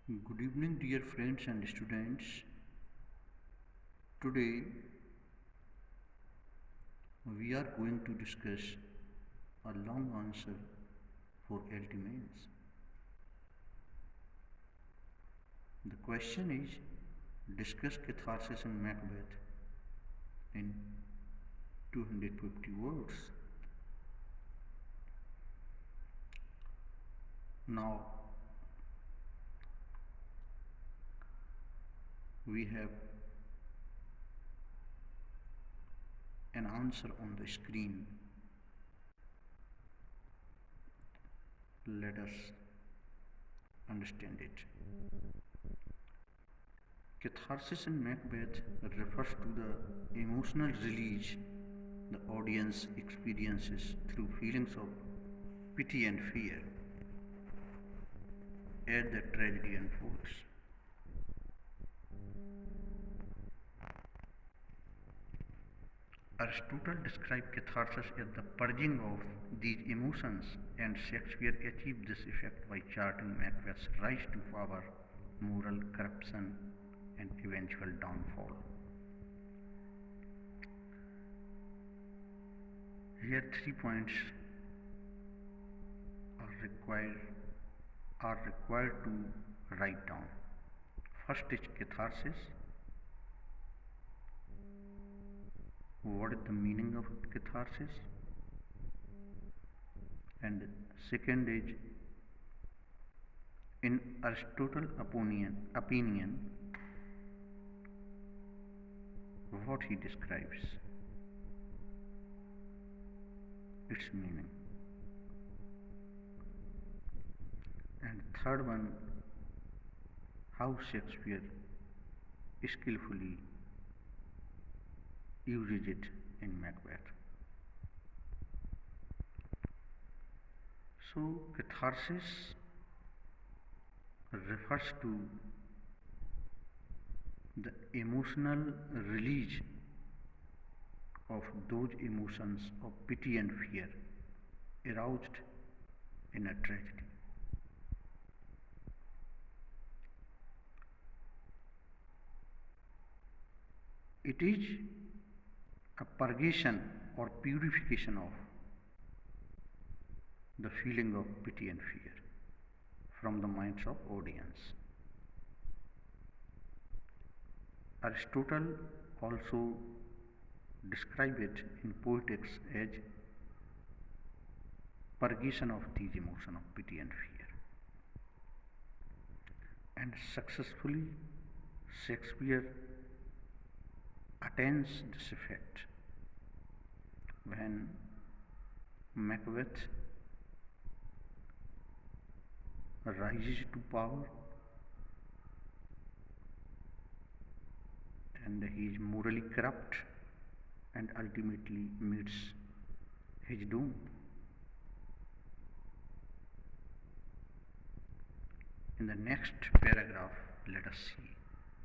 Good evening, dear friends and students. Today we are going to discuss a long answer for LT mains. The question is discuss catharsis in Macbeth in 250 words. Now we have an answer on the screen. Let us understand it. Catharsis in Macbeth refers to the emotional release the audience experiences through feelings of pity and fear as the tragedy unfolds. Aristotle described catharsis as the purging of these emotions, and Shakespeare achieved this effect by charting Macbeth's rise to power, moral corruption, and eventual downfall. Here, 3 points are required to write down. First is catharsis. What is the meaning of catharsis? And second is, in Aristotle's opinion, what he describes, its meaning. And third one, how Shakespeare skillfully uses it in Macbeth. So catharsis refers to the emotional release of those emotions of pity and fear aroused in a tragedy. It is a purgation or purification of the feeling of pity and fear from the minds of audience. Aristotle also describes it in Poetics as purgation of these emotions of pity and fear. And successfully Shakespeare attains this effect when Macbeth rises to power and he is morally corrupt and ultimately meets his doom. In the next paragraph, let us see.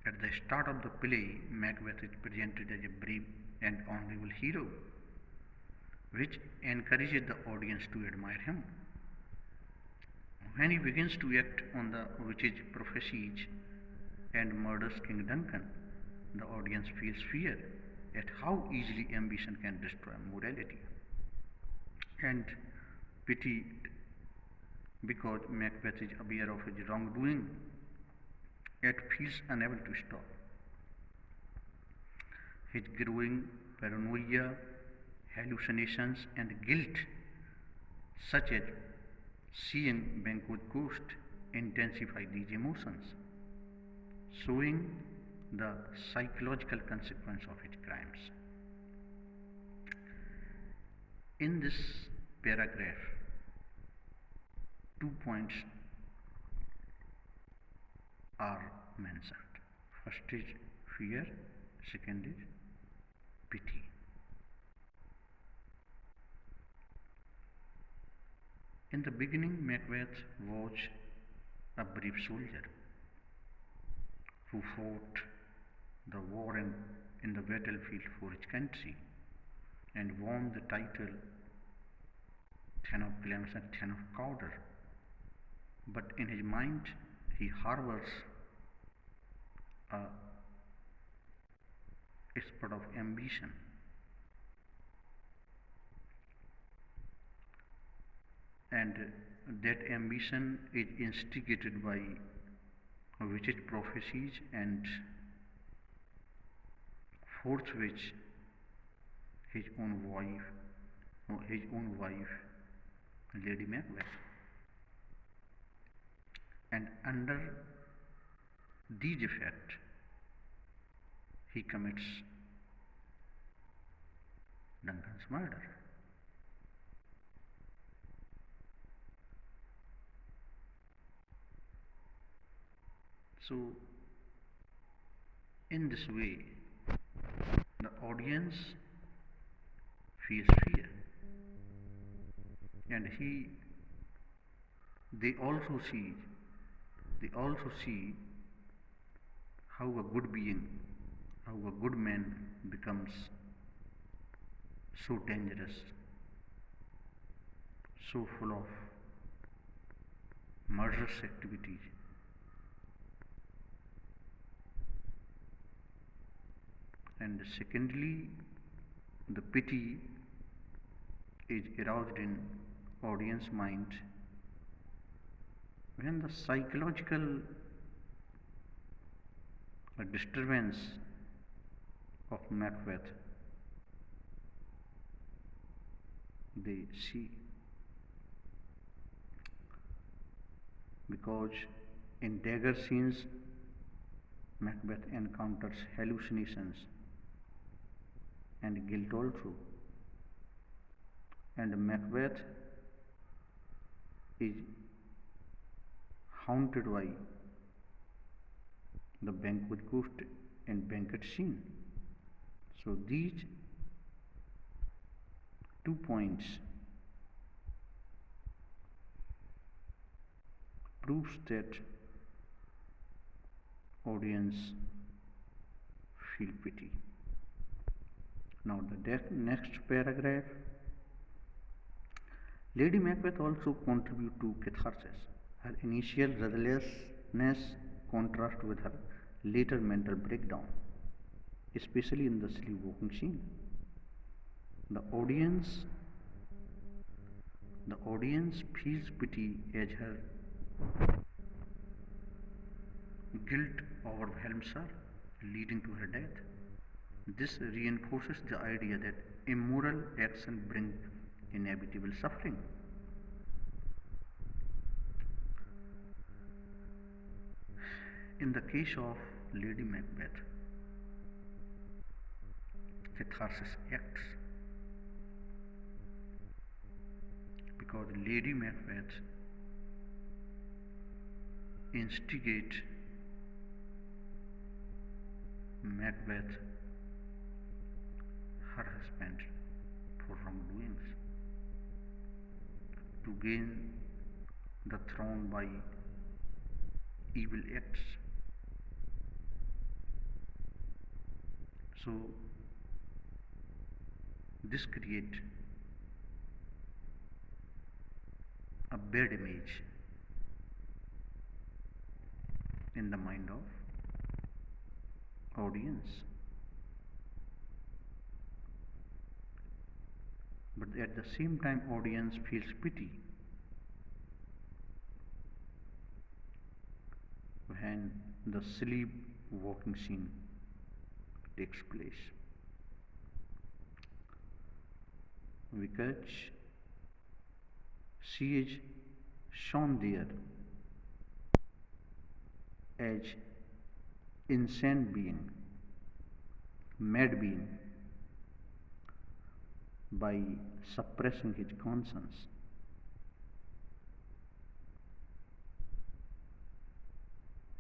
At the start of the play, Macbeth is presented as a brave and honorable hero, which encourages the audience to admire him. When he begins to act on the witch's prophecies and murders King Duncan, the audience feels fear at how easily ambition can destroy morality, and pity because Macbeth is aware of his wrongdoing yet feels unable to stop. His growing paranoia, hallucinations, and guilt, such as seeing Banquo's ghost, intensify these emotions, showing the psychological consequence of his crimes. In this paragraph, 2 points are mentioned. First is fear, second is pity. In the beginning, Macbeth was a brave soldier who fought the war in the battlefield for his country and won the title Ten of Clemson, Ten of Cawdor. But in his mind, he harbors a spot of ambition, and that ambition is instigated by witches' prophecies and force which his own wife, Lady Macbeth, and under these effects he commits Duncan's murder. So, in this way, the audience feels fear, and they also see how a good being, how a good man becomes so dangerous, so full of murderous activities. And secondly, the pity is aroused in audience mind when the psychological disturbance of Macbeth they see, because in dagger scenes Macbeth encounters hallucinations and guilt also, and Macbeth is haunted by the banquet ghost and banquet scene. So these 2 points proves that audience feel pity. Now the next paragraph. Lady Macbeth also contributes to catharsis. Her initial restlessness contrasts with her later mental breakdown, especially in the sleepwalking scene. The audience feels pity as her guilt overwhelms her, leading to her death. This reinforces the idea that immoral action brings inevitable suffering. In the case of Lady Macbeth, catharsis acts because Lady Macbeth instigates Macbeth, her husband, for wrongdoings to gain the throne by evil acts. So this creates a bad image in the mind of audience. But at the same time audience feels pity when the sleepwalking scene takes place, because she is shown there as insane being, mad being, by suppressing his conscience.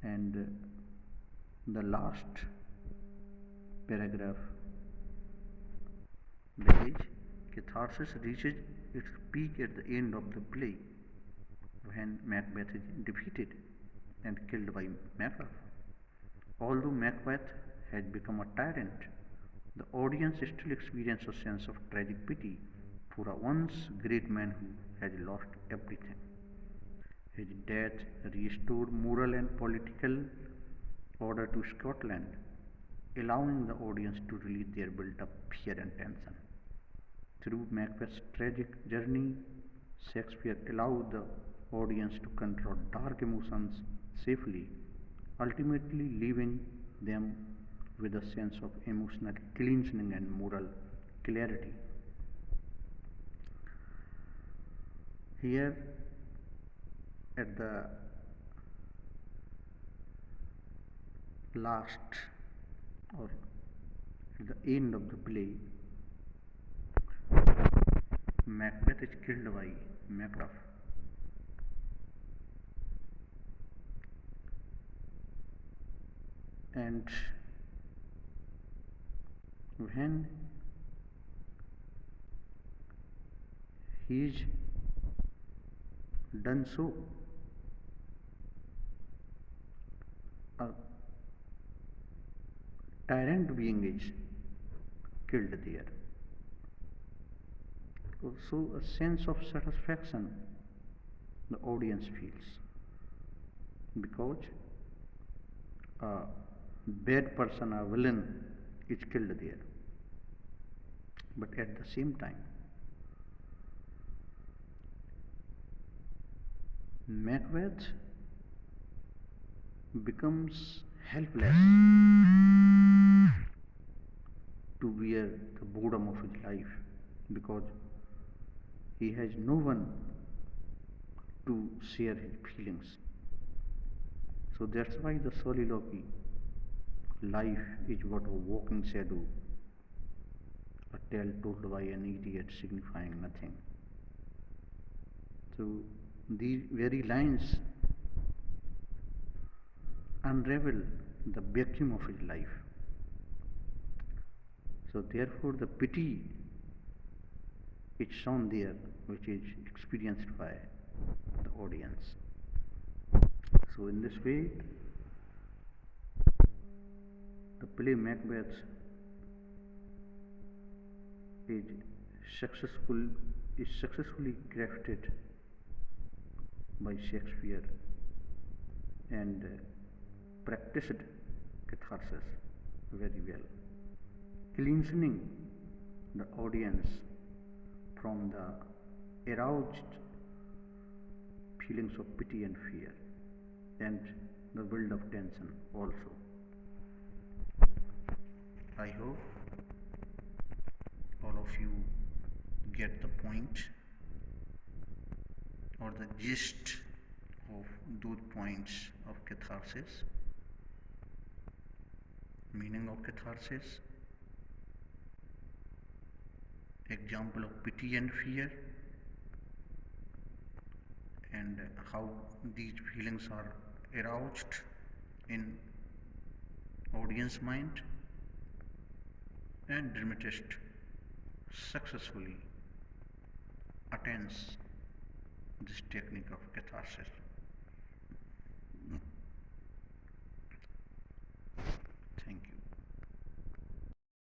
And the last paragraph, that is, catharsis reaches its peak at the end of the play when Macbeth is defeated and killed by Macbeth. Although Macbeth has become a tyrant, the audience still experiences a sense of tragic pity for a once great man who has lost everything. His death restored moral and political order to Scotland, allowing the audience to relieve their built up fear and tension. Through Macbeth's tragic journey, Shakespeare allowed the audience to control dark emotions safely, ultimately leaving them with a sense of emotional cleansing and moral clarity. Here, at the last or at the end of the play, Macbeth is killed by Macduff. And when he is done so, a tyrant being is killed there. So a sense of satisfaction the audience feels, because a bad person, a villain, is killed there. But at the same time, Macbeth becomes helpless to bear the boredom of his life, because he has no one to share his feelings. So that's why the soliloquy, life is but a walking shadow, a tale told by an idiot signifying nothing. So these very lines unravel the vacuum of his life. So therefore the pity is shown there, which is experienced by the audience. So in this way, the play Macbeth is successfully crafted by Shakespeare and practiced catharsis very well, cleansing the audience from the aroused feelings of pity and fear, and the world of tension also. I hope all of you get the point or the gist of those points of catharsis. Meaning of catharsis, example of pity and fear, and how these feelings are aroused in audience mind, and dramatist successfully attains this technique of catharsis.